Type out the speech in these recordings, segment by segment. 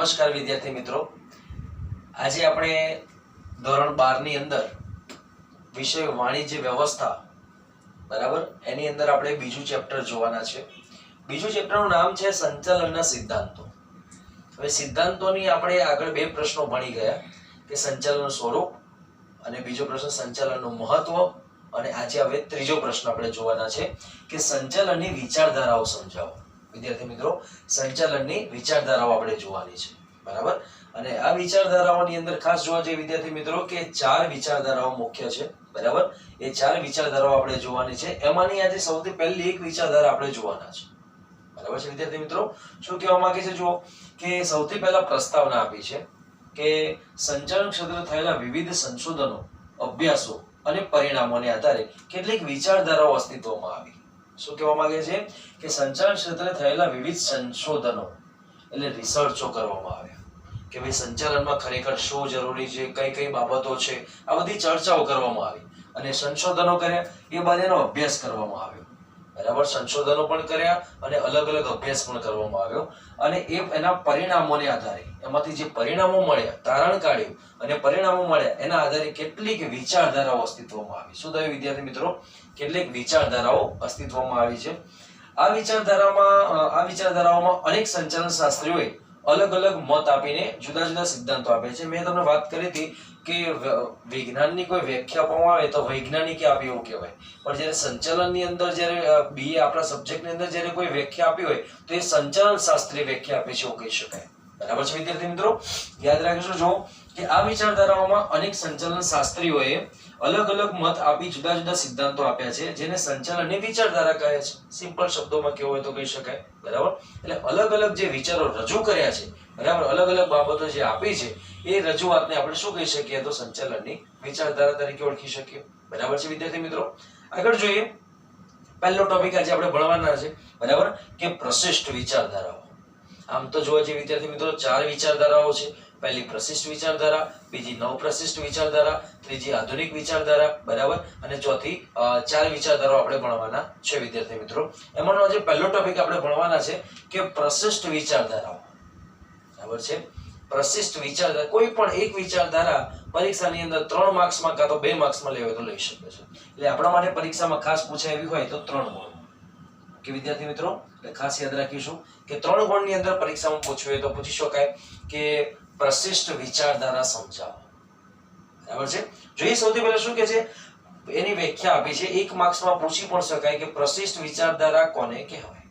નમસ્કાર વિદ્યાર્થી મિત્રો, આજે આપણે ધોરણ 12 ની અંદર વિષય વાણિજ્ય વ્યવસ્થા બરાબર એની અંદર આપણે બીજું ચેપ્ટર જોવાના છે. બીજું ચેપ્ટરનું નામ છે સંચાલનના સિદ્ધાંતો. હવે સિદ્ધાંતોની આપણે આગળ બે પ્રશ્નો ભણી ગયા કે સંચાલનનું સ્વરૂપ અને બીજો પ્રશ્ન સંચાલનનું મહત્વ, અને આજે હવે ત્રીજો પ્રશ્ન આપણે જોવાના છે કે સંચાલનની વિચારધારાઓ સમજાવો. વિદ્યાર્થી મિત્રો, સંચાલનની વિચારધારાઓ આપણે જોવાની છે બરાબર. અને આ વિચારધારાઓની અંદર ખાસ જોવા જઈએ વિદ્યાર્થી મિત્રો કે ચાર વિચારધારાઓ મુખ્ય છે બરાબર. એ ચાર વિચારધારાઓ આપણે જોવાની છે. એમાંની આજે સૌથી પહેલી એક વિચારધારા આપણે જોવાના છે બરાબર છે વિદ્યાર્થી મિત્રો. શું કહેવા માંગે છે જુઓ કે સૌથી પહેલા પ્રસ્તાવના આપી છે કે સંચાલન ક્ષેત્રે થયેલા વિવિધ સંશોધનો, અભ્યાસો અને પરિણામોને આધારે કેટલીક વિચારધારાઓ અસ્તિત્વમાં આવી. શું કહેવા માંગે છે કે સંચાલન ક્ષેત્રે થયેલા વિવિધ સંશોધનો એટલે રિસર્ચો કરવામાં આવ્યા કે ભાઈ સંચાલનમાં ખરેખર શું જરૂરી છે, કઈ કઈ બાબતો છે, આ બધી ચર્ચાઓ કરવામાં આવી અને સંશોધનો કર્યા. એ બધાનો અભ્યાસ કરવામાં આવ્યો બરાબર. સંશોધનો પણ કર્યા અને અલગ અલગ અભ્યાસ પણ કરવામાં આવ્યો અને એના પરિણામોને આધારે, એમાંથી જે પરિણામો મળ્યા, તારણ કાઢ્યું અને પરિણામો મળ્યા, એના આધારે કેટલીક વિચારધારાઓ અસ્તિત્વમાં આવી. શું થયું વિદ્યાર્થી મિત્રો? કેટલીક વિચારધારાઓ અસ્તિત્વમાં આવી છે. આ વિચારધારાઓમાં અનેક સંચાલન શાસ્ત્રીઓએ અલગ અલગ મત આપીને જુદા જુદા સિદ્ધાંતો આપ્યા છે. મેં તમને વાત કરી હતી કે વિજ્ઞાનની કોઈ વ્યાખ્યા આપવામાં આવે તો વૈજ્ઞાનિકે આપી એવું કહેવાય, પણ જ્યારે સંચાલનની અંદર જ્યારે બીએ આપણા સબ્જેક્ટની અંદર જ્યારે કોઈ વ્યાખ્યા આપી હોય તો એ સંચાલન શાસ્ત્રીય વ્યાખ્યા આપે છે એવું કહી શકાય બરાબર છે વિદ્યાર્થી મિત્રો. યાદ રાખજો જો કે આ વિચારધારાઓમાં અનેક સંચાલન શાસ્ત્રીઓએ અલગ અલગ મત આપી જુદા જુદા સિદ્ધાંતો આપ્યા છે જેને સંચાલનની વિચારધારા કહે છે. સિમ્પલ શબ્દોમાં કેવું હોય તો કહી શકાય બરાબર. એટલે અલગ અલગ જે વિચારો રજૂ કર્યા છે બરાબર, અલગ અલગ બાબતો જે આપી છે એ રજૂઆતને આપણે શું કહી શકીએ તો સંચાલનની વિચારધારા તરીકે ઓળખી શકીએ બરાબર છે વિદ્યાર્થી મિત્રો. આગળ જોઈએ, પહેલો ટોપિક આજે આપણે ભણવાના છે બરાબર કે પ્રશિષ્ટ વિચારધારાઓ. આમ તો જોવા જઈએ વિદ્યાર્થી મિત્રો ચાર વિચારધારાઓ છે. પહેલી પ્રશિષ્ટ વિચારધારા, બીજી નવપ્રશિષ્ટ વિચારધારા, ત્રીજી આધુનિક વિચારધારા બરાબર, અને ચોથી ચાર વિચારધારાઓ આપણે ભણવાના છે વિદ્યાર્થી મિત્રો. એમાંનો આજે પહેલો ટોપિક આપણે ભણવાના છે કે પ્રશિષ્ટ વિચારધારાઓ બરાબર છે. પ્રશિષ્ટ વિચારધારા, કોઈ પણ એક વિચારધારા પરીક્ષાની અંદર 3 માર્ક્સમાં કાં તો 2 માર્ક્સમાં લેવાય તો લઈ શકે છે. એટલે આપણા માટે પરીક્ષામાં ખાસ પૂછાય એવી હોય તો 3 ગુણ કે વિદ્યાર્થી મિત્રો. એટલે ખાસ યાદ રાખીશું કે 3 ગુણની અંદર પરીક્ષામાં પૂછવું હોય તો પૂછી શકાય કે પ્રશિષ્ટ વિચારધારા સમજાવો બરાબર છે. જોઈએ સૌથી પહેલા શું કે છે એની વ્યાખ્યા આપી છે. 1 માર્ક્સમાં પૂછી પણ શકાય કે પ્રશિષ્ટ વિચારધારા કોને કહેવાય.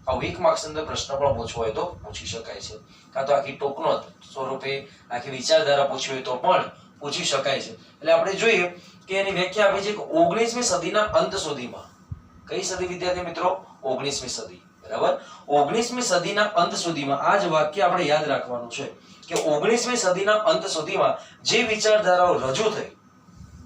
આવું 1 માર્ક્સ અંદર પ્રશ્ન પણ પૂછવો હોય તો પૂછી શકાય છે, કાં તો આખી ટોકનોટ સ્વરૂપે આખી વિચારધારા પૂછવી હોય તો પણ પૂછી શકાય છે. એટલે આપણે જોઈએ કે એની વ્યાખ્યા આપી છે કે 19મી સદીના અંત સુધીમાં, કઈ સદી વિદ્યાર્થી મિત્રો? 19મી સદી બરાબર. 19મી સદીના અંત સુધીમાં આ જ વાક્ય આપણે યાદ રાખવાનું છે કે 19મી સદીના અંત સુધીમાં જે વિચારધારાઓ રજૂ થઈ,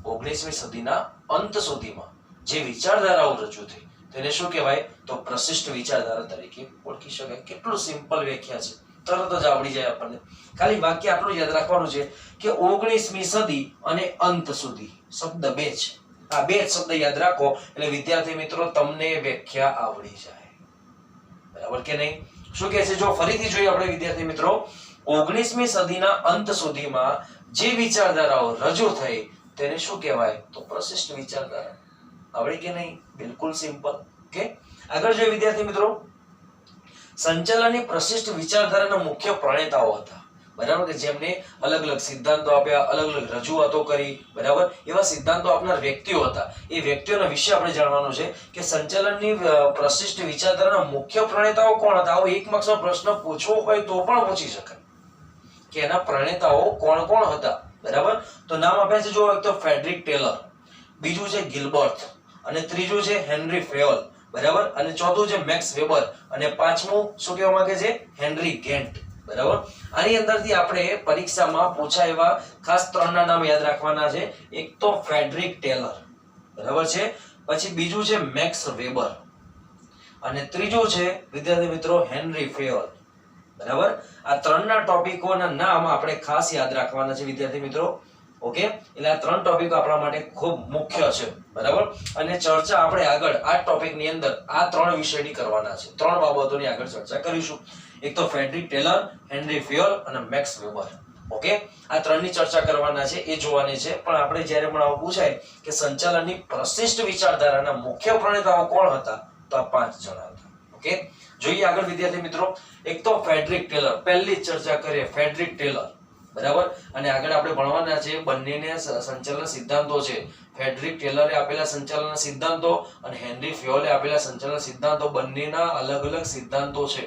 19મી સદીના અંત સુધીમાં જે વિચારધારાઓ રજૂ થઈ તેને શું કહેવાય તો પ્રશિષ્ટ વિચારધારા તરીકે ઓળખી શકાય. કેટલું સિમ્પલ વ્યાખ્યા છે, તરત જ આવડી જાય આપણને. ખાલી વાક્ય આટલું યાદ રાખવાનું છે કે 19મી સદી અને અંત સુધી. શબ્દ બે છે, આ બે શબ્દ યાદ રાખો એટલે વિદ્યાર્થી મિત્રો તમને વ્યાખ્યા આવડી જાય બરાબર કે નહીં? શું કહે છે જો ફરીથી જોઈએ આપણે વિદ્યાર્થી મિત્રો, 19મી સદીના અંત સુધીમાં જે વિચારધારાઓ રજૂ થઈ તેને શું કહેવાય તો પ્રશિષ્ટ વિચારધારા. આવડી કે નહીં? બિલકુલ સિમ્પલ. ઓકે, આગળ જોઈએ વિદ્યાર્થી મિત્રો, સંચાલનની પ્રશિષ્ટ વિચારધારાના મુખ્ય પ્રણેતાઓ હતા બરાબર, કે જેમને અલગ અલગ સિદ્ધાંતો આપ્યા, અલગ અલગ રજૂઆતો કરી બરાબર. એવા સિદ્ધાંતો આપનાર વ્યક્તિઓ હતા. એ વ્યક્તિઓના વિશે આપણે જાણવાનું છે કે સંચાલનની પ્રશિષ્ટ વિચારધારાના મુખ્ય પ્રણેતાઓ કોણ હતા. આવો 1 માર્ક્સનો પ્રશ્ન પૂછવો હોય તો પણ પૂછી શકાય કે એના પ્રણેતાઓ કોણ કોણ હતા બરાબર. તો નામ આપ્યા છે જો, એક તો ફ્રેડરિક ટેલર, બીજું છે ગિલબર્ટ, અને ત્રીજું છે હેનરી ફેયોલ બરાબર, અને ચોથું છે મેક્સ વેબર, અને પાંચમું શું કહેવા માંગે છે હેનરી ગેન્ટ બરાબર. આની અંદરથી આપણે પરીક્ષામાં પૂછાય એવા ખાસ 3 ના નામ યાદ રાખવાના છે. એક તો ફ્રેડરિક ટેલર બરાબર છે, પછી બીજું છે મેક્સ વેબર, અને ત્રીજું છે વિદ્યાર્થી મિત્રો હેનરી ફેયોલ બરાબર. આ 3 ના ટોપિકોના નામ આપણે ખાસ યાદ રાખવાના છે વિદ્યાર્થી મિત્રો. ઓકે, એટલે આ 3 ટોપિક આપણા માટે ખૂબ મુખ્ય છે, બરાબર. અને ચર્ચા આપણે આગળ આ ટોપિકની અંદર આ 3 વિષયની કરવાના છે. 3 બાબતોની આગળ ચર્ચા કરીશું. એક તો ફ્રેડરિક ટેલર, હેનરી ફિયોલ અને મેક્સ વેબર. ઓકે, આ 3 ની ચર્ચા કરવાના છે, એ જોવાની છે. પણ આપણે જ્યારે પણ આવું પૂછાય કે સંચાલનની પ્રશિષ્ટ વિચારધારાના મુખ્ય પ્રણેતાઓ કોણ હતા, તો આ 5 જણા હતા. ઓકે, જોઈએ આગળ વિદ્યાર્થી મિત્રો. એક તો ફ્રેડરિક ટેલર, પહેલી ચર્ચા કરીએ ફ્રેડરિક ટેલર, બરાબર. અને આગળ આપણે ભણવાના છે બંનેને સંચાલન સિદ્ધાંતો છે. ફ્રેડરિક ટેલરે આપેલા સંચાલન સિદ્ધાંતો અને હેનરી ફિયોલે આપેલા સંચાલન સિદ્ધાંતો, બંનેના અલગ અલગ સિદ્ધાંતો છે,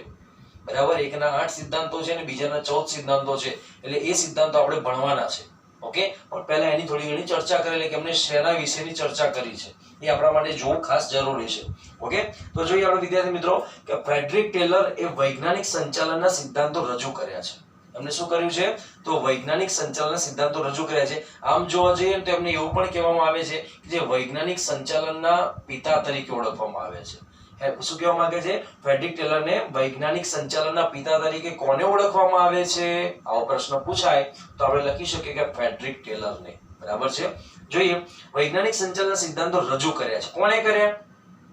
બરાબર. એકના 8 સિદ્ધાંતો છે અને બીજાના 14 સિદ્ધાંતો છે. એટલે એ સિદ્ધાંતો આપણે ભણવાના છે. ઓકે, પણ પહેલા એની થોડી ઘણી ચર્ચા કરેલી કે એમને શેના વિશેની ચર્ચા કરી છે, એ આપણા માટે જોવું ખાસ જરૂરી છે. ઓકે, તો જોઈએ આપણે વિદ્યાર્થી મિત્રો કે ફ્રેડરિક ટેલર એ વૈજ્ઞાનિક સંચાલનના સિદ્ધાંતો રજૂ કર્યા છે. એમને શું કર્યું છે, તો વૈજ્ઞાનિક સંચાલનના સિદ્ધાંતો રજૂ કર્યા છે. આમ જોવા જઈએ તો એમને એવું પણ કહેવામાં આવે છે કે જે વૈજ્ઞાનિક સંચાલનના પિતા તરીકે ઓળખવામાં આવે છે. શું કહેવા માંગે છે, ફ્રેડરિક ટેલરને વૈજ્ઞાનિક સંચાલનના પિતા તરીકે કોને ઓળખવામાં આવે છે? આવો પ્રશ્ન પૂછાય તો આપણે લખી શકીએ કે ફ્રેડરિક ટેલરને, બરાબર છે. જોઈએ, વૈજ્ઞાનિક સંચાલનના સિદ્ધાંતો રજૂ કર્યા છે. કોણે કર્યા?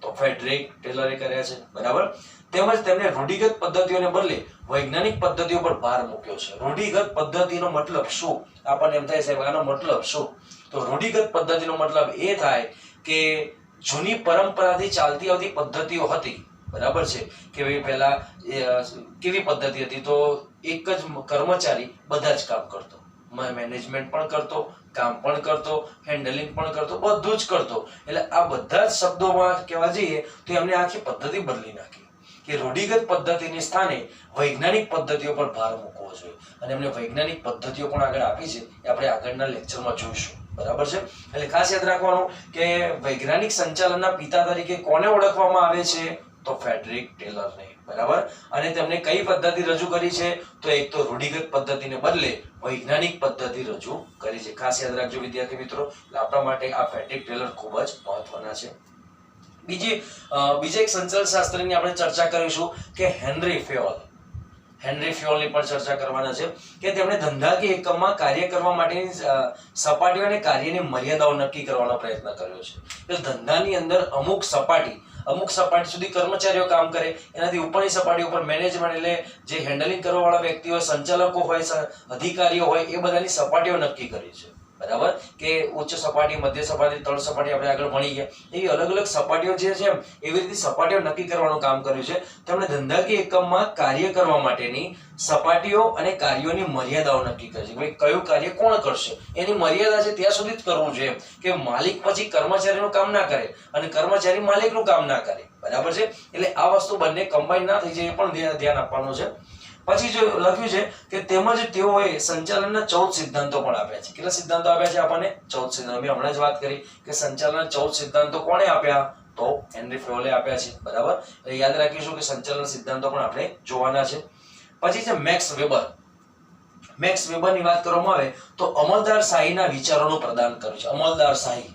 તો ફ્રેડરિક ટેલરે કર્યા છે, બરાબર. તેમજ તેમણે રૂઢિગત પદ્ધતિઓને બદલે વૈજ્ઞાનિક પદ્ધતિઓ પર ભાર મૂક્યો છે. રૂઢિગત પદ્ધતિનો મતલબ શું? આપણને એમ થાય સાહેબ આનો મતલબ શું? તો રૂઢિગત પદ્ધતિનો મતલબ એ થાય કે જૂની પરંપરાથી ચાલતી આવતી પદ્ધતિઓ હતી, બરાબર છે. કે ભાઈ પહેલા કેવી પદ્ધતિ હતી, તો એક જ કર્મચારી બધા જ કામ કરતો, મેનેજમેન્ટ પણ કરતો, કામ પણ કરતો, હેન્ડલિંગ પણ કરતો, બધું જ કરતો. એટલે આ બધા જ શબ્દોમાં કહેવા જઈએ તો એમને આખી પદ્ધતિ બદલી નાખી કે રૂઢિગત પદ્ધતિની સ્થાને વૈજ્ઞાનિક પદ્ધતિઓ પર ભાર મૂકવો જોઈએ. અને એમને વૈજ્ઞાનિક પદ્ધતિઓ પણ આગળ આપી છે, એ આપણે આગળના લેક્ચરમાં જોઈશું, બરાબર છે. એટલે ખાસ યાદ રાખવાનું કે વૈજ્ઞાનિક સંચાલનના પિતા તરીકે કોને ઓળખવામાં આવે છે, તો ફ્રેડરિક ટેલરને, બરાબર. અને તેમણે કઈ પદ્ધતિ રજૂ કરી છે, તો એક તો રૂઢિગત પદ્ધતિને બદલે વૈજ્ઞાનિક પદ્ધતિ રજૂ કરી છે. ખાસ યાદ રાખજો વિદ્યાર્થી મિત્રો, આપણા માટે આ ફ્રેડરિક ટેલર ખૂબ જ મહત્વના છે. બીજા એક સંચાલન શાસ્ત્રીની આપણે ચર્ચા કરીશું કે હેનરી ફિયોલ. હેનરી ફિયોલની પણ ચર્ચા કરવાના છે કે તેમણે ધંધાકીય એકમમાં કાર્ય કરવા માટેની સપાટીઓ અને કાર્યની મર્યાદાઓ નક્કી કરવાનો પ્રયત્ન કર્યો છે. એટલે ધંધાની અંદર અમુક સપાટી સુધી કર્મચારીઓ કામ કરે, એનાથી ઉપરની સપાટી ઉપર મેનેજમેન્ટ એટલે જે હેન્ડલિંગ કરવા વાળા વ્યક્તિઓ, સંચાલકો હોય, અધિકારીઓ હોય, એ બધાની સપાટીઓ નક્કી કરી છે, બરાબર. કે ઉચ્ચ સપાટી, મધ્ય સપાટી, તળ સપાટી આપણે આગળ ભણી ગયા. એવી અલગ અલગ સપાટીઓ જે છે એવી રીતે સપાટીઓ નક્કી કરવાનું કામ કર્યું છે. તેમણે ધંધાકીય એકમમાં કાર્ય કરવા માટેની સપાટીઓ અને કાર્યોની મર્યાદાઓ નક્કી કરી છે. ભાઈ કયું કાર્ય કોણ કરશે, એની મર્યાદા છે ત્યાં સુધી જ કરવું જોઈએ. કે માલિક પછી કર્મચારીનું કામ ના કરે અને કર્મચારી માલિકનું કામ ના કરે, બરાબર છે. એટલે આ વસ્તુ બંને કમ્બાઈન ના થઈ જાય, એ પણ ધ્યાન આપવાનું છે. પછી જો લખ્યું છે કે તેમજ તેઓએ સંચાલનના 14 સિદ્ધાંતો પણ આપ્યા છે. કેટલા સિદ્ધાંતો આપ્યા છે આપણને? 14 સિદ્ધાંતો. મેં હમણાં જ વાત કરી કે સંચાલનના 14 સિદ્ધાંતો કોણે આપ્યા, તો હેનરી ફિયોલે આપ્યા છે, બરાબર. એટલે યાદ રાખીશું કે સંચાલન સિદ્ધાંતો પણ આપણે જોવાના છે. પછી છે મેક્સ વેબર. મેક્સ વેબરની વાત કરવામાં આવે તો અમલદારશાહીના વિચારોનું પ્રદાન કર્યું છે. અમલદારશાહી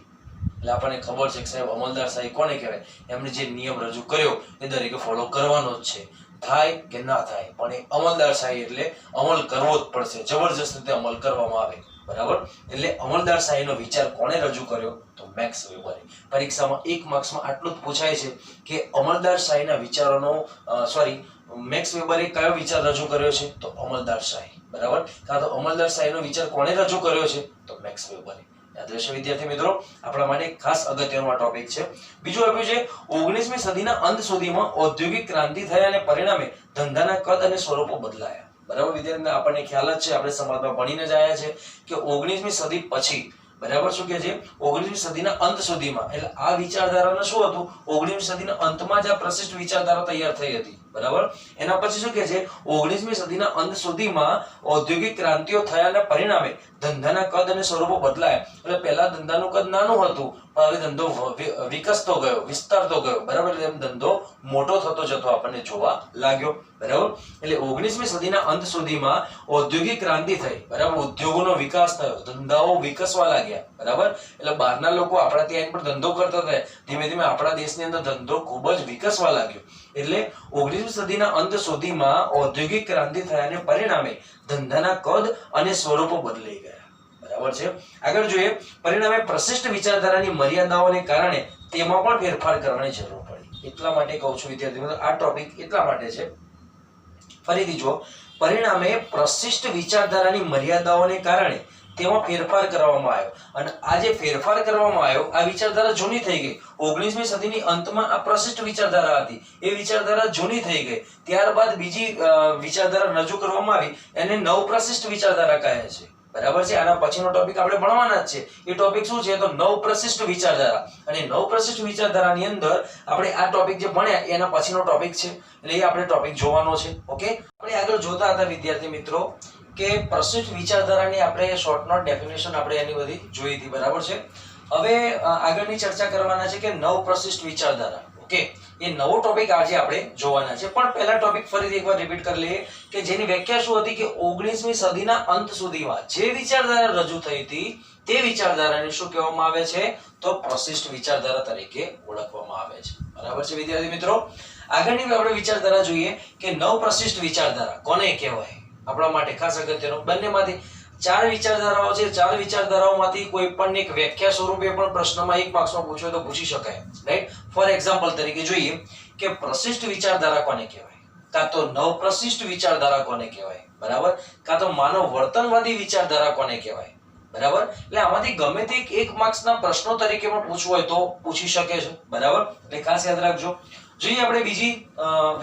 એટલે આપણને ખબર છે કે સાહેબ અમલદારશાહી કોને કહેવાય? એમને જે નિયમ રજૂ કર્યો એ દરેકે ફોલો કરવાનો જ છે, થાય કે ના થાય, પણ એ અમલદારશાહી એટલે અમલ કરવો જ પડશે, જબરજસ્ત રીતે અમલ કરવામાં આવે, બરાબર. એટલે અમલદારશાહીનો વિચાર કોણે રજૂ કર્યો, તો મેક્સ વેબરે. પરીક્ષામાં 1 માર્ક્સમાં આટલું જ પૂછાય છે કે અમલદારશાહીના વિચારોનો મેક્સ વેબરે કયો વિચાર રજૂ કર્યો છે, તો અમલદારશાહી, બરાબર. કાં તો અમલદારશાહીનો વિચાર કોણે રજૂ કર્યો છે, તો મેક્સ વેબરે. યાદ રહેશે વિદ્યાર્થી મિત્રો, આપણા માટે ખાસ અગત્યનો આ ટોપિક છે. બીજું આપ્યું છે 19મી સદીના અંત સુધીમાં ઔદ્યોગિક ક્રાંતિ થયા અને પરિણામે ધંધાના કદ અને સ્વરૂપો બદલાયા, બરાબર. વિદ્યાર્થી આપણને ખ્યાલ જ છે, આપણે સમાજમાં ભણીને જ આવ્યા છે કે 19મી સદી પછી, બરાબર, શું કે છે 19મી સદીના અંત સુધીમાં, એટલે આ વિચારધારાનું શું હતું, 19મી સદીના અંતમાં જ આ પ્રશિષ્ટ વિચારધારા તૈયાર થઈ હતી, બરાબર. એના પછી શું કે છે 19મી સદીના અંત સુધીમાં ઔદ્યોગિક ક્રાંતિઓ થયાના પરિણામે ધંધાના કદ અને સ્વરૂપો બદલાયા. એટલે પહેલા ધંધાનું કદ નાનું હતું, પણ હવે ધંધો વિકસતો ગયો, વિસ્તારતો ગયો, બરાબર. એટલે એમ ધંધો મોટો થતો જતો આપણને જોવા લાગ્યો, બરાબર. એટલે 19મી સદીના અંત સુધીમાં ઔદ્યોગિક ક્રાંતિ થઈ, બરાબર. ઉદ્યોગોનો વિકાસ થયો, ધંધાઓ વિકસવા લાગ્યા, બરાબર. એટલે બહારના લોકો આપણા ત્યાં પણ ધંધો કરતા હતા, ધીમે ધીમે આપણા દેશની અંદર ધંધો ખૂબ જ વિકસવા લાગ્યો. એટલે 19મી સદીના અંત સુધીમાં ઔદ્યોગિક ક્રાંતિ થયાને પરિણામે ધંધાના કદ અને સ્વરૂપો બદલાઈ ગયા, બરાબર છે. આગળ જોઈએ, પરિણામે પ્રશિષ્ટ વિચારધારાની મર્યાદાઓને કારણે તેમાં પણ ફેરફાર કરવાની જરૂર પડી. એટલા માટે કહું છું વિદ્યાર્થી મિત્રો, આ ટોપિક એટલા માટે છે. ફરીથી જો, પરિણામે પ્રશિષ્ટ વિચારધારાની મર્યાદાઓને કારણે તેમાં ફેરફાર કરવામાં આવ્યો, અને આ જે ફેરફાર કરવામાં આવ્યો, આ વિચારધારા જૂની થઈ ગઈ. 19મી સદીની અંતમાં આ પ્રશિષ્ટ વિચારધારા હતી, એ વિચારધારા જૂની થઈ ગઈ. ત્યારબાદ બીજી વિચારધારા રજૂ કરવામાં આવી, એને નવપ્રશિષ્ટ વિચારધારા કહે છે. બરાબર છે. આના પછીનો ટોપિક આપણે ભણવાના જ છે. એ ટોપિક શું છે? તો નવપ્રશિષ્ટ વિચારધારા. અને નવપ્રશિષ્ટ વિચારધારાની અંદર આપણે આ ટોપિક જે ભણ્યા એના પછીનો ટોપિક છે, એટલે એ આપણે ટોપિક જોવાનો છે. ઓકે, આપણે આગળ જોતા હતા વિદ્યાર્થી મિત્રો કે પ્રશિષ્ટ વિચારધારાની આપણે શોર્ટ નોટ ડેફિનેશન આપણે એની બધી જોઈ હતી. બરાબર છે. હવે આગળની ચર્ચા કરવાના છે કે નવપ્રશિષ્ટ વિચારધારા. ઓકે, એ નવો ટોપિક આજે આપણે જોવાના છે. પણ પહેલા ટોપિક ફરીથી એકવાર રિપીટ કરી લઈએ કે જેની વ્યાખ્યા શું હતી કે 19મી સદીના અંત સુધીમાં જે વિચારધારા રજૂ થઈ હતી તે વિચારધારાને શું કહેવામાં આવે છે? તો પ્રશિષ્ટ વિચારધારા તરીકે ઓળખવામાં આવે છે. બરાબર છે વિદ્યાર્થી મિત્રો. આગળની આપણે વિચારધારા જોઈએ કે નવપ્રશિષ્ટ વિચારધારા કોને કહેવાય. આપણા માટે ખાસ અગત્યનો, બંનેમાંથી 4 વિચારધારાઓ છે. 4 વિચારધારાઓમાંથી કોઈ પણ એક વ્યાખ્યા સ્વરૂપે પણ પ્રશ્નમાં 1 માર્ક્સમાં પૂછ્યો તો પૂછી શકાય. રાઈટ. ફોર એક્ઝામ્પલ તરીકે જોઈએ કે પ્રશિષ્ટ વિચારધારા કોને કહેવાય, કાં તો નવપ્રશિષ્ટ વિચારધારા કોને કહેવાય, બરાબર, કાં તો માનવ વર્તનવાદી વિચારધારા કોને કહેવાય. બરાબર. એટલે આમાંથી ગમે તે 1 માર્ક્સના પ્રશ્નો તરીકે પણ પૂછવું હોય તો પૂછી શકે છે. બરાબર. એટલે ખાસ યાદ રાખજો. જોઈએ આપણે બીજી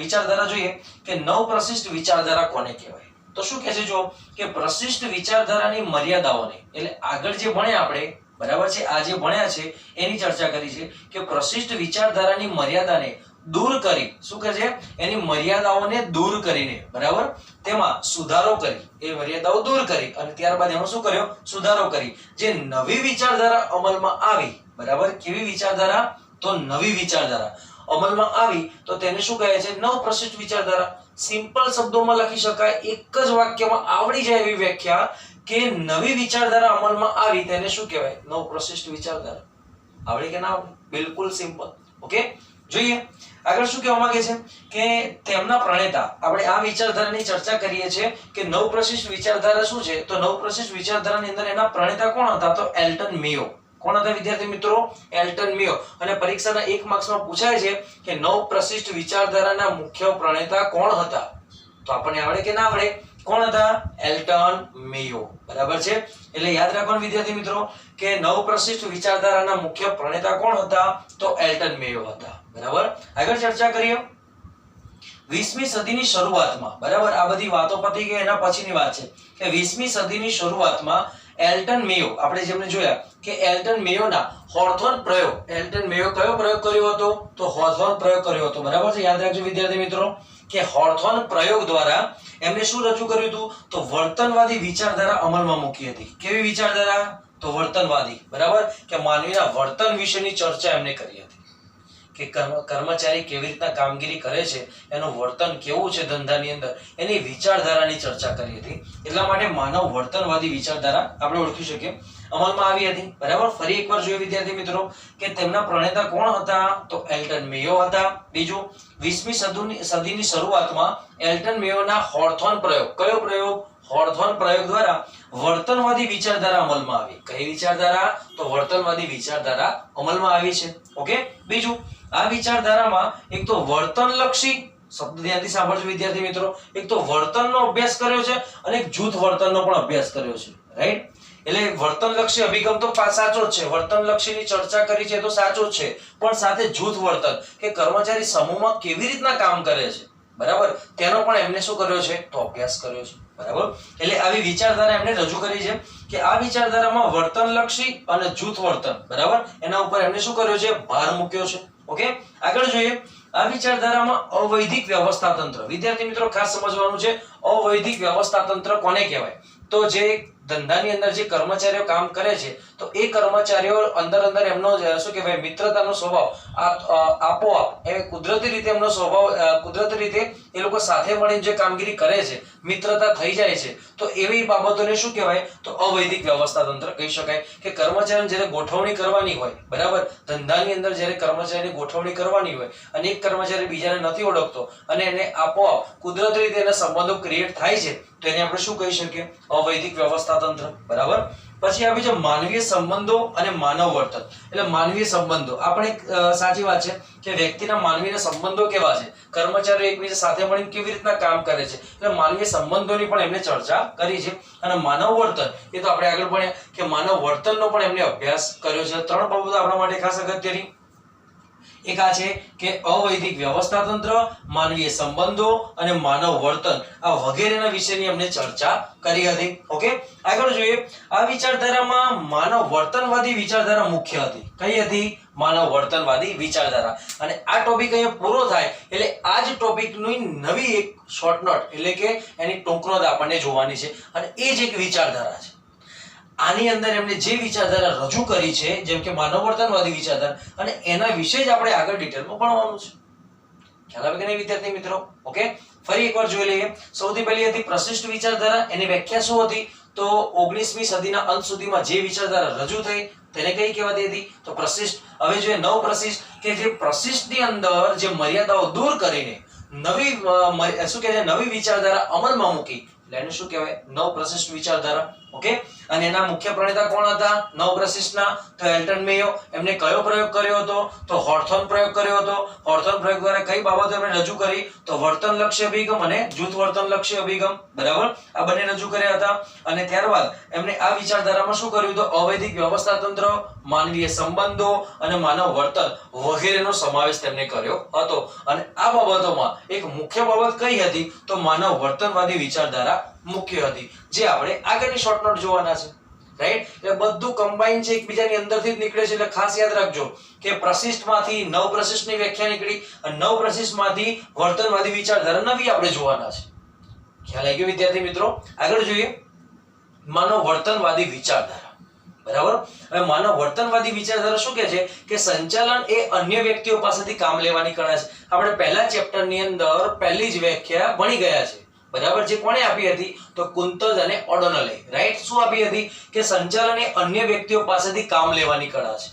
વિચારધારા જોઈએ કે નવપ્રશિષ્ટ વિચારધારા કોને કહેવાય. તો શું કહે છે? જો કે પ્રશિષ્ટ વિચારધારાની મર્યાદાઓને, એટલે આગળ જે ભણ્યા આપણે, બરાબર છે, આ જે ભણ્યા છે એની ચર્ચા કરી છે કે પ્રશિષ્ટ વિચારધારાની મર્યાદાને દૂર કરી, શું કહે છે? એની મર્યાદાઓને દૂર કરીને, બરાબર, તેમાં સુધારો કરી, એ મર્યાદાઓ દૂર કરી અને ત્યારબાદ એનો શું કર્યો? સુધારો કરી. જે નવી વિચારધારા અમલમાં આવી, બરાબર, કેવી વિચારધારા? તો નવી વિચારધારા અમલમાં આવી તો તેને શું કહે છે? નવપ્રશિષ્ટ વિચારધારા. સિમ્પલ શબ્દોમાં લખી શકાય, એક જ વાક્યમાં આવડી જાય એવી વ્યાખ્યા કે નવી વિચારધારા અમલમાં આવી તેને શું કહેવાય? નવપ્રશિષ્ટ વિચારધારા. આવડી કે ના આવડી? બિલકુલ સિમ્પલ. ઓકે, જોઈએ આગળ શું કહેવા માંગે છે કે તેમના પ્રણેતા. આપણે આ વિચારધારાની ચર્ચા કરીએ છીએ કે નવપ્રશિષ્ટ વિચારધારા શું છે? તો નવપ્રશિષ્ટ વિચારધારાની અંદર એના પ્રણેતા કોણ હતા? તો એલ્ટન મેયો. કોણ હતા વિદ્યાર્થી મિત્રો? એલ્ટન મેયો. અને પરીક્ષાના 1 માર્ક્સમાં પૂછાય છે કે નવપ્રશિષ્ટ વિચારધારાના મુખ્ય પ્રણેતા કોણ હતા? તો આપણને આવડે કે ના આવડે? કોણ હતા? એલ્ટન મેયો. બરાબર છે. એટલે યાદ રાખવાનું વિદ્યાર્થી મિત્રો કે નવપ્રશિષ્ટ વિચારધારાના મુખ્ય પ્રણેતા કોણ હતા? તો એલ્ટન મેયો હતા. બરાબર. આગળ ચર્ચા કરીએ. 20મી સદીની શરૂઆતમાં, બરાબર, આ બધી વાતો પતી ગઈ, એના પછીની વાત છે કે 20મી સદીની શરૂઆતમાં એલ્ટન મેયો, આપણે જેમને જોયા કે એલ્ટન મેયોના હોર્થોન પ્રયોગ. એલ્ટન મેયો કયો પ્રયોગ કર્યો હતો? તો હોર્થોન પ્રયોગ કર્યો હતો. બરાબર છે. યાદ રાખજો વિદ્યાર્થી મિત્રો કે હોર્થોન પ્રયોગ દ્વારા એમણે શું રજૂ કર્યું હતું? તો વર્તનવાદી વિચારધારા અમલમાં મૂકી હતી. કેવી વિચારધારા? તો વર્તનવાદી. બરાબર, કે માનવીના વર્તન વિશેની ચર્ચા એમણે કરી હતી કે કર્મચારી કેવી રીતના કામગીરી કરે છે, એનું વર્તન કેવું છે ધંધાની અંદર, એની વિચારધારાની ચર્ચા કરી હતી. એટલા માટે માનવ વર્તનવાદી વિચારધારા આપણે ઓળખી શકીએ અમલમાં આવી હતી. બરાબર. ફરી એકવાર જોઈએ વિદ્યાર્થી મિત્રો કે તેમના પ્રણેતા કોણ હતા? તો એલ્ટન મેયો હતા. બીજું, 20મી સદીની શરૂઆતમાં એલ્ટન મેયોના હોર્થોન પ્રયોગ. કયો પ્રયોગ? હોર્થોન પ્રયોગ દ્વારા વર્તનવાદી વિચારધારા અમલમાં આવી. કઈ વિચારધારા? તો વર્તનવાદી વિચારધારા અમલમાં આવી છે. ઓકે. બીજું, આ વિચારધારામાં એક તો વર્તનલક્ષી, શબ્દ ધ્યાનથી સાંભળજો વિદ્યાર્થી મિત્રો, એક તો વર્તનનો અભ્યાસ કર્યો છે અને એક જૂથ વર્તનનો પણ અભ્યાસ કર્યો છે. રાઈટ. એટલે વર્તનલક્ષી અભિગમ તો સાચો જ છે, વર્તનલક્ષીની ચર્ચા કરી છે તો સાચો જ છે, પણ સાથે જૂથ વર્તન કે કર્મચારી સમૂહમાં કેવી રીતના કામ કરે છે, બરાબર, તેનો પણ એમને શું કર્યો છે? તો અભ્યાસ કર્યો છે. બરાબર. એટલે આવી વિચારધારા એમણે રજૂ કરી છે કે આ વિચારધારામાં વર્તનલક્ષી અને જૂથ વર્તન, બરાબર, એના ઉપર એમણે શું કર્યો છે? ભાર મૂક્યો છે. ઓકે. આગળ જોઈએ. આ વિચારધારામાં અવૈધિક વ્યવસ્થા તંત્ર. વિદ્યાર્થી મિત્રો ખાસ સમજવાનું છે, અવૈધિક વ્યવસ્થા તંત્ર કોને કહેવાય? તો જે ધંધાની અંદર જે કર્મચારીઓ કામ કરે છે તો એ કર્મચારીઓ અંદર એમનો શું કહેવાય? મિત્રતાનો સ્વભાવ આપોઆપ એ કુદરતી રીતે એમનો સ્વભાવ કુદરતી રીતે એ લોકો સાથે મળીને જે કામગીરી કરે છે, મિત્રતા થઈ જાય છે, તો એવી બાબતોને શું કહેવાય? તો અવૈધિક વ્યવસ્થા તંત્ર કહી શકાય. કે કર્મચારીને જ્યારે ગોઠવણી કરવાની હોય, બરાબર, ધંધાની અંદર જ્યારે કર્મચારીની ગોઠવણી કરવાની હોય અને એક કર્મચારી બીજાને નથી ઓળખતો અને એને આપોઆપ કુદરતી રીતે એના સંબંધો ક્રિએટ થાય છે તો એને આપણે શું કહી શકીએ? અવૈધિક વ્યવસ્થા તંત્ર. બરાબર. પછી આવી છે માનવીય સંબંધો અને માનવ વર્તન. એટલે માનવીય સંબંધો આપણે સાચી વાત છે કે વ્યક્તિના માનવીય સંબંધો કેવા છે, કર્મચારીઓ એકબીજા સાથે મળીને કેવી રીતના કામ કરે છે, એટલે માનવીય સંબંધોની પણ એમને ચર્ચા કરી છે. અને માનવ વર્તન એ તો આપણે આગળ ભણ્યા કે માનવ વર્તનનો પણ એમને અભ્યાસ કર્યો છે. ત્રણ બાબતો આપણા માટે ખાસ અગત્યની. એક આ છે કે અવૈધિક વ્યવસ્થા તંત્ર, માનવીય સંબંધો અને માનવ વર્તન, આ વગેરેના વિશેની અમને ચર્ચા કરી હતી. ઓકે, આગળ જોઈએ. આ વિચારધારામાં માનવ વર્તનવાદી વિચારધારા મુખ્ય હતી. કઈ હતી? માનવ વર્તનવાદી વિચારધારા. અને આ ટોપિક અહીંયા પૂરો થાય એટલે આ જ ટોપિકની નવી એક શોર્ટ નોટ એટલે કે એની ટોંકનોટ આપણને જોવાની છે અને એ જ એક વિચારધારા છે. આની અંદર એમને જે વિચારધારા રજૂ કરી છે જેમ કે માનવ વર્તનવાદી વિચારધારા, અને એના વિશે જ આપણે આગળ ડિટેલમાં ભણવાનું છે. ખ્યાલ આવે કે નહીં વિદ્યાર્થી મિત્રો? ઓકે, ફરી એકવાર જોઈ લઈએ. સૌથી પહેલી હતી પ્રશિષ્ટ વિચારધારા. એની વ્યાખ્યા શું હતી? તો 19મી સદીના અંત સુધીમાં જે વિચારધારા રજૂ થઈ તેને કઈ કહેવાતી હતી? તો પ્રશિષ્ટ. હવે જોઈએ નવ પ્રશિષ્ટ, કે જે પ્રશિષ્ટની અંદર જે મર્યાદાઓ દૂર કરીને નવી શું કહે છે, નવી વિચારધારા અમલમાં મૂકી એટલે એને શું કહેવાય? નવ પ્રશિષ્ટ વિચારધારા. ઓકે, અને એના મુખ્ય પ્રણેતા કોણ હતા નવ પ્રશિષ્ટના? તો એલ્ટન મેયો. એમને કયો પ્રયોગ કર્યો હતો? તો હોર્થોન પ્રયોગ કર્યો હતો. હોર્થોન પ્રયોગ દ્વારા કઈ બાબતો એમણે રજૂ કરી? તો વર્તનલક્ષી અભિગમ અને જૂથ વર્તનલક્ષી અભિગમ. બરાબર, આ બંને રજૂ કર્યા હતા. અને ત્યારબાદ એમણે આ વિચારધારામાં શું કર્યું? તો અવૈધિક વ્યવસ્થા તંત્ર, માનવીય સંબંધો અને માનવ વર્તન વગેરેનો સમાવેશ તેમણે કર્યો હતો. અને આ બાબતોમાં એક મુખ્ય બાબત કઈ હતી? તો માનવ વર્તનવાદી વિચારધારા મુખ્ય હતી, જે આપણે આગળની શોર્ટ નોટ જોવાના છે. રાઈટ, એટલે બધું કમ્બાઈન છે, એકબીજાની અંદરથી જ નીકળે છે. એટલે ખાસ યાદ રાખજો કે પ્રશિષ્ટમાંથી નવ પ્રશિષ્ટની વ્યાખ્યા નીકળી અને નવ પ્રશિષ્ટમાંથી વર્તનવાદી વિચારધારા નવી આપણે જોવાના છે. ખ્યાલ આવી ગયો વિદ્યાર્થી મિત્રો? આગળ જોઈએ માનવ વર્તનવાદી વિચારધારા. બરાબર, હવે માનવ વર્તનવાદી વિચારધારા શું કહે છે? કે સંચાલન એ અન્ય વ્યક્તિઓ પાસેથી કામ લેવાની કળા છે. આપણે પહેલા ચેપ્ટરની અંદર પહેલી જ વ્યાખ્યા ભણી ગયા છે. બરાબર, જે કોણે આપી હતી? તો કુંતજ અને ઓડોનલે. રાઈટ, શું આપી હતી? કે સંચાલન એ અન્ય વ્યક્તિઓ પાસેથી કામ લેવાની કળા છે.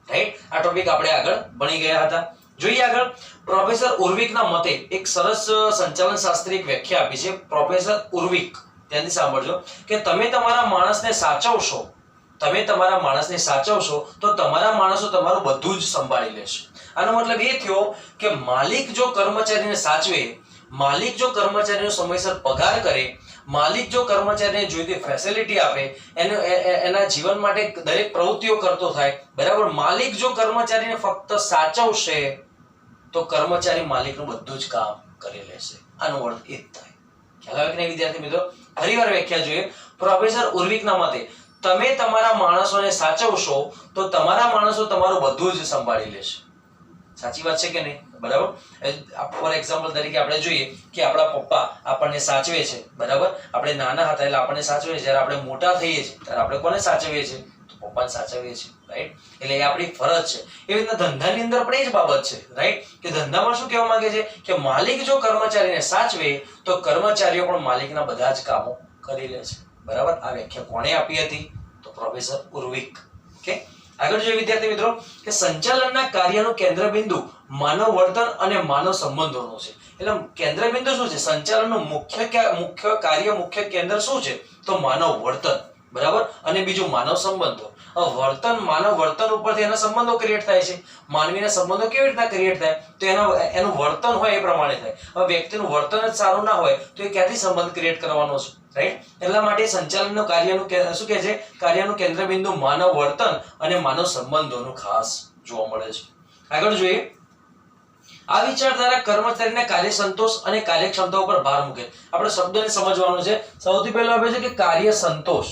રાઈટ, આ ટોપિક આપણે આગળ ભણી ગયા હતા. જોઈએ આગળ. પ્રોફેસર ઉર્વિકના મતે એક સરસ સંચાલન શાસ્ત્રી એક વ્યાખ્યા આપી છે. પ્રોફેસર ઉર્વિક, ત્યાંથી સાંભળજો કે તમે તમારા માણસને સાચવશો, તમે તમારા માણસને સાચવશો તો તમારા માણસો તમારું બધું જ સંભાળી લેશે. આનો મતલબ એ થયો કે માલિક જો કર્મચારીને સાચવે, માલિક જો કર્મચારીનો સમયસર પગાર કરે, માલિક જો કર્મચારીને જોઈતી ફેસિલિટી આપે, એના જીવન માટે દરેક પ્રવૃત્તિઓ કરતો થાય, બરાબર, માલિક જો કર્મચારીને ફક્ત સાચવશે તો કર્મચારી માલિકનું બધું જ કામ કરી લેશે. આનો અર્થ એ જ થાય. ખ્યાલ આવે કે નહીં વિદ્યાર્થી મિત્રો? ફરીવાર વ્યાખ્યા જોઈએ. પ્રોફેસર ઉર્વિકના મતે તમે તમારા માણસોને સાચવશો તો તમારા માણસો તમારું બધું જ સંભાળી લેશે. સાચી વાત છે કે નહીં? બરાબર, ફોર એક્ઝામ્પલ તરીકે આપણે જોઈએ કે આપણા પપ્પા આપણને સાચવે છે. બરાબર, આપણે નાના હતા એટલે આપણને સાચવે છે. જ્યારે આપણે મોટા થઈએ છીએ ત્યારે આપણે કોને સાચવીએ છીએ? તો પપ્પાને સાચવીએ છીએ. રાઈટ, એટલે એ આપણી ફરજ છે. એવી રીતના ધંધાની અંદર પણ એ જ બાબત છે. રાઈટ, કે ધંધામાં શું કહેવા માંગે છે? કે માલિક જો કર્મચારીને સાચવે તો કર્મચારીઓ પણ માલિકના બધા જ કામો કરી લે છે. બરાબર, આ વ્યાખ્યા કોણે આપી હતી? તો પ્રોફેસર ઉર્વિક. ઓકે, આગળ જોઈએ વિદ્યાર્થી મિત્રો કે સંચાલનના કાર્યનું કેન્દ્રબિંદુ માનવ વર્તન અને માનવ સંબંધોનો છે. એટલે કેન્દ્રબિંદુ શું છે? સંચાલનનું મુખ્ય કાર્ય, મુખ્ય કેન્દ્ર શું છે? તો માનવ વર્તન. બરાબર, અને બીજું માનવ સંબંધો. વર્તન, માનવ વર્તન ઉપરથી એના સંબંધો ક્રિએટ થાય છે. માનવીના સંબંધો કેવી રીતના ક્રિએટ થાય? તો એનું વર્તન હોય એ પ્રમાણે થાય. હવે વ્યક્તિનું વર્તન જ સારું ના હોય તો એ ક્યાંથી સંબંધ ક્રિએટ કરવાનો છે? રાઈટ, એટલા માટે સંચાલનનું કાર્યનું શું કહે છે? કાર્યનું કેન્દ્રબિંદુ માનવ વર્તન અને માનવ સંબંધોનું ખાસ જોવા મળે છે. આગળ જોઈએ. આ વિચારધારા કર્મચારીના કાર્ય સંતોષ અને કાર્યક્ષમતા ઉપર ભાર મૂકે. આપણે શબ્દને સમજવાનો છે. સૌથી પહેલા આવે છે કે કાર્ય સંતોષ,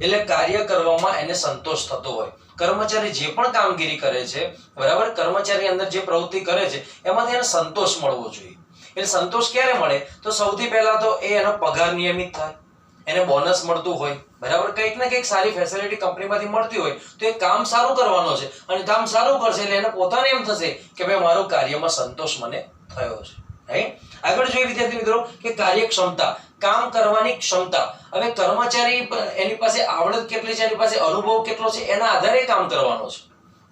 એટલે કાર્ય કરવામાં એને સંતોષ થતો હોય. કર્મચારી જે પણ કામગીરી કરે છે, બરાબર, કર્મચારી અંદર જે પ્રવૃત્તિ કરે છે એમાંથી એને સંતોષ મળવો જોઈએ. એટલે સંતોષ ક્યારે મળે? તો સૌથી પહેલા તો એનો પગાર નિયમિત થાય, એને બોનસ મળતું હોય, બરાબર, કંઈક ને કંઈક સારી ફેસિલિટી કંપનીમાંથી મળતી હોય તો એ કામ સારું કરવાનો છે અને કામ સારું કરશે એટલે એને પોતાને એમ થશે કે ભાઈ મારું કાર્યમાં સંતોષ મને થયો છે. રાઈટ, આગળ જોઈએ વિદ્યાર્થી મિત્રો કે કાર્યક્ષમતા, કામ કરવાની ક્ષમતા. હવે કર્મચારી એની પાસે આવડત કેટલી છે, એની પાસે અનુભવ કેટલો છે, એના આધારે કામ કરવાનો છે.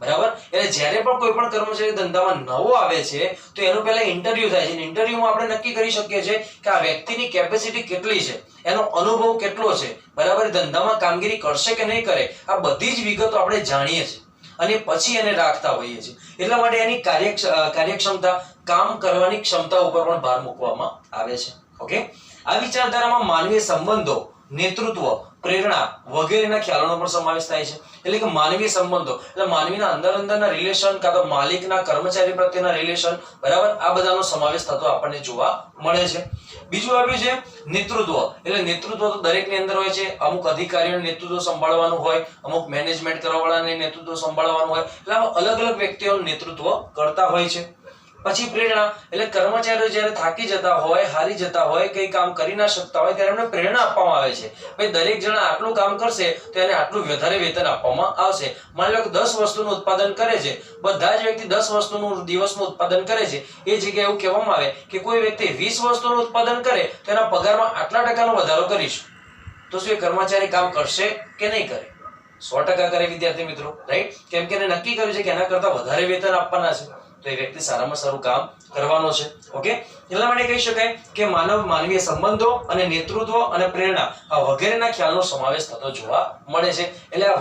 બરાબર. એટલે જ્યારે પણ કોઈ પણ કર્મચારી ધંધામાં નવો આવે છે તો એનું પહેલા ઇન્ટરવ્યુ થાય છે. ઇન્ટરવ્યુમાં આપણે નક્કી કરી શકીએ છીએ કે આ વ્યક્તિની કેપેસિટી કેટલી છે, એનો અનુભવ કેટલો છે, બરાબર, ધંધામાં કામગીરી કરશે કે નહીં કરે, આ બધી જ વિગતો આપણે જાણીએ છીએ અને પછી એને રાખતા હોઈએ છીએ. એટલા માટે એની કાર્યક્ષમતા, કામ કરવાની ક્ષમતા ઉપર પણ ભાર મૂકવામાં આવે છે. ઓકે. આ વિચારધારામાં માનવીય સંબંધો, નેતૃત્વ, પ્રેરણા વગેરેના ખ્યાલોનો પણ સમાવેશ થાય છે. એટલે કે માનવીય સંબંધો એટલે માનવીના અંદરના રિલેશન, કાં તો માલિકના કર્મચારી પ્રત્યેના રિલેશન, બરાબર, આ બધાનો સમાવેશ થતો આપણને જોવા મળે છે. બીજું આવ્યું છે નેતૃત્વ. એટલે નેતૃત્વ તો દરેકની અંદર હોય છે. અમુક અધિકારીઓને નેતૃત્વ સંભાળવાનું હોય, અમુક મેનેજમેન્ટ કરવાવાળાને નેતૃત્વ સંભાળવાનું હોય, એટલે અલગ અલગ વ્યક્તિઓનું નેતૃત્વ કરતા હોય છે. પછી પ્રેરણા એટલે કર્મચારીઓ જ્યારે થાકી જતા હોય, હારી જતા હોય, કઈ કામ કરી ના શકતા હોય ત્યારે એમને પ્રેરણા આપવામાં આવે છે. ભાઈ દરેક જણા આટલું કામ કરશે તો એને આટલું વધારે વેતન આપવામાં આવશે. માની લો કે 10 વસ્તુનું ઉત્પાદન કરે છે, બધા જ વ્યક્તિ 10 વસ્તુનું દિવસનું ઉત્પાદન કરે છે, એ જગ્યાએ એવું કહેવામાં આવે કે કોઈ વ્યક્તિ 20 વસ્તુનું ઉત્પાદન કરે તો એના પગારમાં આટલા ટકાનો વધારો કરીશું. તો શું એ કર્મચારી કામ કરશે કે નહીં કરે? 100% કરે વિદ્યાર્થી મિત્રો, રાઈટ? કેમ કે એને નક્કી કર્યું છે કે એના કરતા વધારે વેતન આપવાના છે, તો એ વ્યક્તિ સારામાં સારું કામ કરવાનો છે. ઓકે. એટલા માટે કહી શકાય કે માનવીય સંબંધો અને નેતૃત્વ અને પ્રેરણા આ વગેરેના ખ્યાલનો સમાવેશ થતો જોવા મળે છે. એટલે આ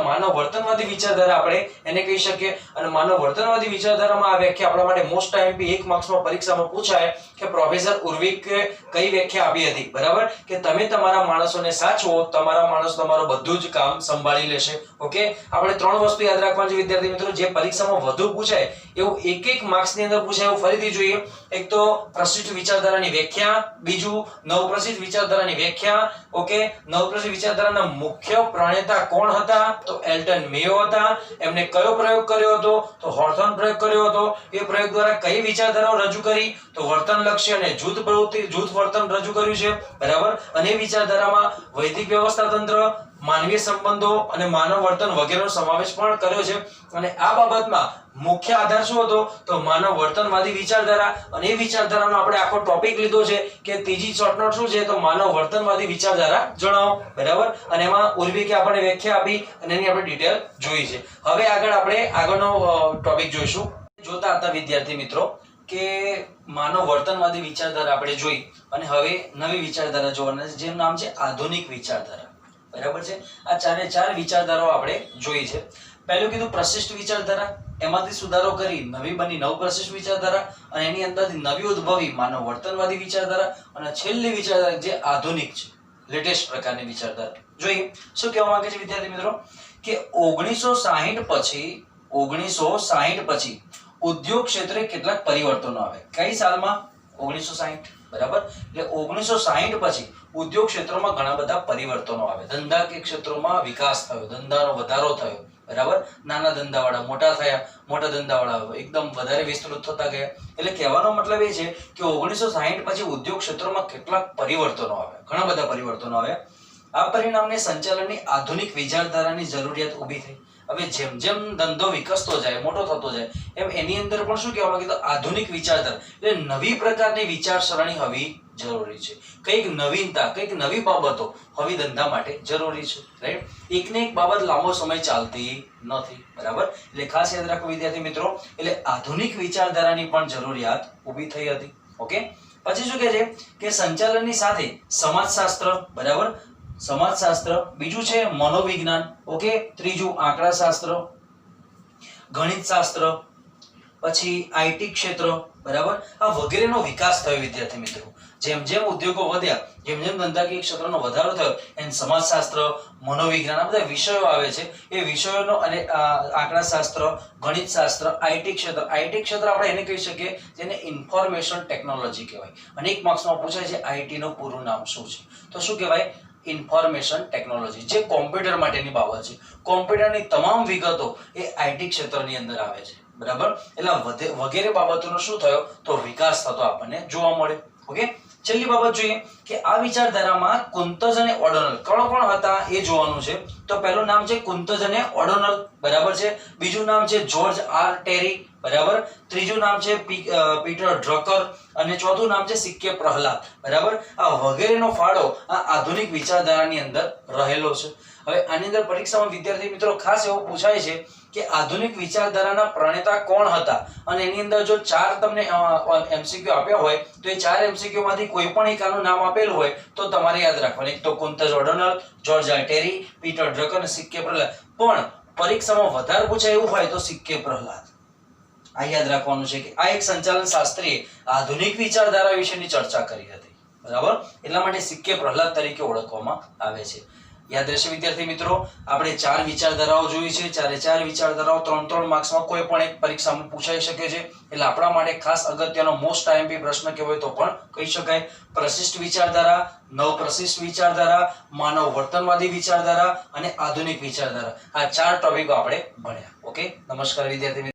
માનવ વર્તનવાદી વિચારધારા આપણે એને કહી શકીએ. અને માનવ વર્તનવાદી વિચારધારામાં આ વ્યાખ્યા આપણા માટે મોસ્ટ આઈએમપી 1 માર્ક્સમાં પરીક્ષામાં પૂછાય કે પ્રોફેસર ઉર્વિકે કઈ વ્યાખ્યા આપી હતી, બરાબર, કે તમે તમારા માણસોને સાચવો, તમારા માણસ તમારું બધું જ કામ સંભાળી લેશે. ઓકે. આપણે 3 વસ્તુ યાદ રાખવાની છે વિદ્યાર્થી મિત્રો, જે પરીક્ષામાં વધુ પૂછાય એવું 1 માર્ક્સની અંદર પૂછાય એવું ફરીથી જોઈએ. એક તો પ્રશિષ્ટ વિચારધારાની વ્યાખ્યા, બીજું નવપ્રશિષ્ટ વિચારધારાની વ્યાખ્યા. ઓકે. નવપ્રશિષ્ટ વિચારધારાના મુખ્ય પ્રણેતા કોણ હતા? તો એલ્ટન મેયો હતા. એમને કયો પ્રયોગ કર્યો હતો? તો હોર્થોન પ્રયોગ કર્યો હતો. એ પ્રયોગ દ્વારા કઈ વિચારધારાઓ રજૂ કરી? તો વર્તનલક્ષી અને જૂથ પ્રવૃત્તિ, જૂથ વર્તન રજૂ કર્યું છે, બરાબર. અને વિચારધારામાં વૈદિક વ્યવસ્થા તંત્ર, માનવીય સંબંધો અને માનવ વર્તન વગેરેનો સમાવેશ પણ કર્યો છે. અને આ બાબતમાં મુખ્ય આધાર શું હતો? તો માનવ વર્તનવાદી વિચારધારા. અને એ વિચારધારાનો આપણે આખો ટોપિક લીધો છે કે ત્રીજી શોર્ટ નોટ શું છે? તો માનવ વર્તનવાદી વિચારધારા જણાવો, બરાબર. અને એમાં ઉર્વિકે આપણને વ્યાખ્યા આપી અને એની આપણે ડિટેલ જોઈ છે. હવે આગળ આપણે આગળનો ટોપિક જોઈશું. જોતા હતા વિદ્યાર્થી મિત્રો કે માનવ વર્તનવાદી વિચારધારા આપણે જોઈ અને હવે નવી વિચારધારા જોવાના છે, જેનું નામ છે આધુનિક વિચારધારા, બરાબર છે. આ 4 વિચારધારાઓ આપણે જોઈ છે. પહેલું કીધું પ્રશિષ્ટ વિચારધારા, એમાંથી સુધારો કરી નવી બની નવપ્રશિષ્ટ વિચારધારા, અને એની અંદરથી નવી ઉદ્ભવી માનવ વર્તનવાદી વિચારધારા, અને છેલ્લી વિચારધારા જે આધુનિક છે, લેટેસ્ટ પ્રકારની વિચારધારા. જોઈએ શું કહેવા માંગે છે વિદ્યાર્થી મિત્રો કે 1960 પછી ઉદ્યોગ ક્ષેત્રે કેટલાક પરિવર્તનો આવે. કઈ સાલમાં? 1960, બરાબર. એટલે 1960 પછી ઉદ્યોગ ક્ષેત્રોમાં ઘણા બધા પરિવર્તનો આવે. ધંધાકીય ક્ષેત્રોમાં વિકાસ થયો, ધંધાનો વધારો થયો, બરાબર. નાના ધંધાવાળા મોટા થયા, મોટા ધંધાવાળા એકદમ વધારે વિસ્તૃત થતા ગયા. એટલે કહેવાનો મતલબ એ છે કે 1960 પછી ઉદ્યોગ ક્ષેત્રોમાં કેટલાક પરિવર્તનો આવ્યા, ઘણા બધા પરિવર્તનો આવ્યા. આ પરિણામને સંચાલનની આધુનિક વિચારધારાની જરૂરિયાત ઊભી થઈ. હવે જેમ જેમ ધંધો વિકસતો જાય, મોટો થતો જાય, એમ એની અંદર પણ શું કહેવા માંગે? તો આધુનિક વિચારધારા એટલે નવી પ્રકારની વિચારસરણી હોવી જરૂરી છે. કંઈક નવીનતા, કંઈક નવી બાબતો હવે ધંધા માટે જરૂરી છે, રાઈટ? એકને એક બાબત લાંબો સમય ચાલતી નથી, બરાબર. એટલે ખાસ યાદ રાખો વિદ્યાર્થી મિત્રો, એટલે આધુનિક વિચારધારાની પણ જરૂરિયાત ઊભી થઈ હતી. ઓકે. પછી શું કહે છે કે સંચાલનની સાથે સમાજશાસ્ત્ર, બરાબર, સમાજશાસ્ત્ર. બીજું છે મનોવિજ્ઞાન. ઓકે. ત્રીજું આંકડાશાસ્ત્ર, ગણિતશાસ્ત્ર, પછી આઈટી ક્ષેત્ર, બરાબર. આ વગેરેનો વિકાસ થયો વિદ્યાર્થી મિત્રો. જેમ જેમ ઉદ્યોગો વધ્યા, જેમ જેમ ધંધાકીય ક્ષેત્રનો વધારો થયો, એમ સમાજશાસ્ત્ર, મનોવિજ્ઞાન આ બધા વિષયો આવે છે. એ વિષયોનો અને આંકડાશાસ્ત્ર, ગણિતશાસ્ત્ર, આઈટી ક્ષેત્ર. આઈટી ક્ષેત્ર આપણે એને કહી શકીએ જેને ઇન્ફોર્મેશન ટેકનોલોજી કહેવાય. અને 1 માર્ક્સમાં પૂછાય છે આઈટી નું પૂરું નામ શું છે? તો શું કહેવાય? ઇન્ફોર્મેશન ટેકનોલોજી, જે કોમ્પ્યુટર માટેની બાબત છે. કોમ્પ્યુટરની તમામ વિગતો એ આઈટી ક્ષેત્રની અંદર આવે છે, બરાબર. એટલે વગેરે બાબતોનો શું થયો? તો વિકાસ થતો આપણને જોવા મળે. ઓકે. છેલ્લી બાબત જોઈએ કે આ વિચારધારામાં કુંતજ અને ઓડોનલ કોણ હતા એ જોવાનું છે. તો પહેલું નામ છે કુંતજ અને ઓડોનલ, બરાબર છે. બીજું નામ છે જ્યોર્જ આર ટેરી, બરાબર. ત્રીજું નામ છે પીટર ડ્રકર, અને ચોથું નામ છે સિક્કે પ્રહલાદ, બરાબર. આ વગેરેનો ફાળો આ આધુનિક વિચારધારાની અંદર રહેલો છે. હવે આની અંદર પરીક્ષામાં વિદ્યાર્થી મિત્રો ખાસ એવું પૂછાય છે કે આધુનિક વિચારધારાના પ્રણેતા કોણ હતા, અને એની અંદર જો 4 તમને એમસીક્યુ આપ્યા હોય તો એ 4 એમસીક્યુ માંથી કોઈ પણ એકાનું નામ આપેલું હોય તો તમારે યાદ રાખવાનું. એક તો Koontz O'Donnell, George Terry, Peter Drucker, C K Prahalad. પણ પરીક્ષામાં વધારે પૂછાય એવું હોય તો સિક્કે પ્રહલાદ. આ યાદ રાખવાનું છે કે આ એક સંચાલન શાસ્ત્રીએ આધુનિક વિચારધારા વિશેની ચર્ચા કરી હતી. બરાબર, એટલા માટે સિક્કે પ્રહલાદ તરીકે ઓળખવામાં આવે છે. યાદ રહેશે વિદ્યાર્થી મિત્રો, આપણે 4 વિચારધારાઓ જોઈ છે. 4 વિચારધારાઓ 3 માર્ક્સમાં કોઈ પણ એક પરીક્ષામાં પૂછાઈ શકે છે. એટલે આપણા માટે ખાસ અગત્યનો મોસ્ટ આઈએમપી પ્રશ્ન કહેવાય તો પણ કહી શકાય. પ્રશિષ્ટ વિચારધારા, નવપ્રશિષ્ટ વિચારધારા, માનવ વર્તનવાદી વિચારધારા અને આધુનિક વિચારધારા, આ 4 ટોપિકો આપણે ભણ્યા. ઓકે, નમસ્કાર વિદ્યાર્થી મિત્રો.